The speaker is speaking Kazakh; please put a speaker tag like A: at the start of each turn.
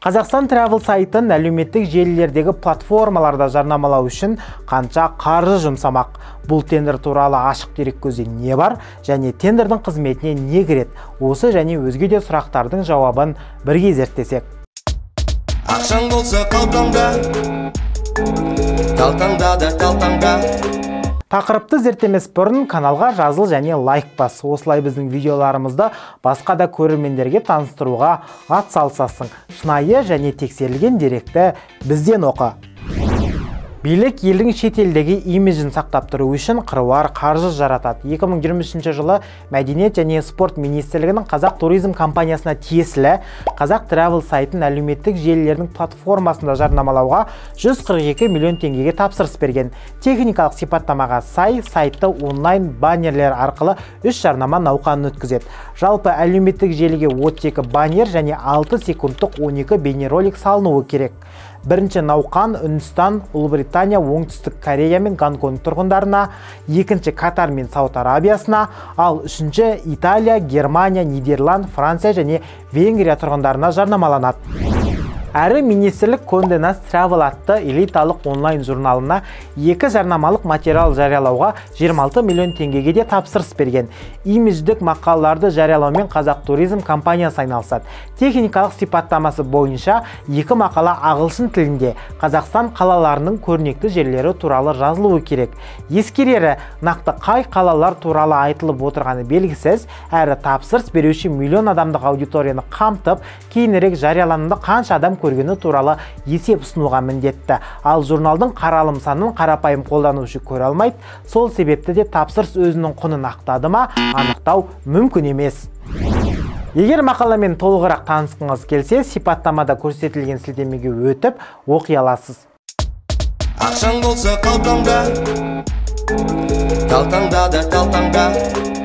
A: Қазақстан Travel сайтын әлеуметтік желілердегі платформаларда жарнамалау үшін қанша қаржы жұмсамақ? Бұл тендер туралы ашық дереккөзде не бар және тендердің қызметіне не кіреді? Осы және өзге де сұрақтардың жауабын бірге зерттесек.
B: Ақшаң болса қалтаңда, қалтаңда да қалтаңда.
A: Тақырыпты зерттемес бұрын каналға жазыл және лайк бас. Осылай біздің видеоларымызды басқа да көрермендерге таныстыруға атсалысасың. Шынайы және тексерілген деректі бізден оқы. Билік елдің шетелдегі имиджін сақтап тұру үшін қыруар қаржы жаратады. 2023 жылы Мәдениет және спорт министрлігінің Қазақ туризм компаниясына тиесілі Қазақ Travel сайтын әлеуметтік желілердің платформасында жарнамалауға 142 миллион теңгеге тапсырыс берген. Техникалық сипаттамаға сай, сайтты онлайн баннерлер арқылы 3 жарнама науқанын өткізеді. Жалпы әлеуметтік желіге 32 баннер және 6 секундтық 12 бейнеролик салынуы керек. Бірінші науқан Үндістан, Ұлыбритания, Оңтүстік Корея мен Гонконг тұрғындарына, екінші Катар мен Сауд Арабиясына, ал үшінші Италия, Германия, Нидерланд, Франция және Венгрия тұрғындарына жарнамаланады. Әрі министрлік Condé Nast Travel атты элиталық онлайн журналына 2 жарнамалық материал жариялауға 26 миллион теңгеге де тапсырыс берген. Имидждік мақалаларды жариялаумен Қазақ туризм компаниясы айналысады. Техникалық сипаттамасы бойынша 2 мақала ағылшын тілінде Қазақстан қалаларының көрнекті жерлері туралы жазылуы керек. Ескерері, нақты қай қалалар туралы айтылып отырғаны белгісіз, әрі тапсырыс беруші миллион адамдық аудиторияны қамтып, кейінірек жарияланымды қанша адам көргені туралы есеп ұсынуға міндетті. Ал журналдың қаралым санын қарапайым қолданушы көре алмайды. Сол себепті де тапсырыс өзінің құнын ақтады ма, анықтау мүмкін емес. Егер мақаламен толығырақ танысқыңыз келсе, сипаттамада көрсетілген сілтемеге өтіп оқи аласыз.
B: Ақшаң болса қалтаңда, қалтаңда да қалтаңда.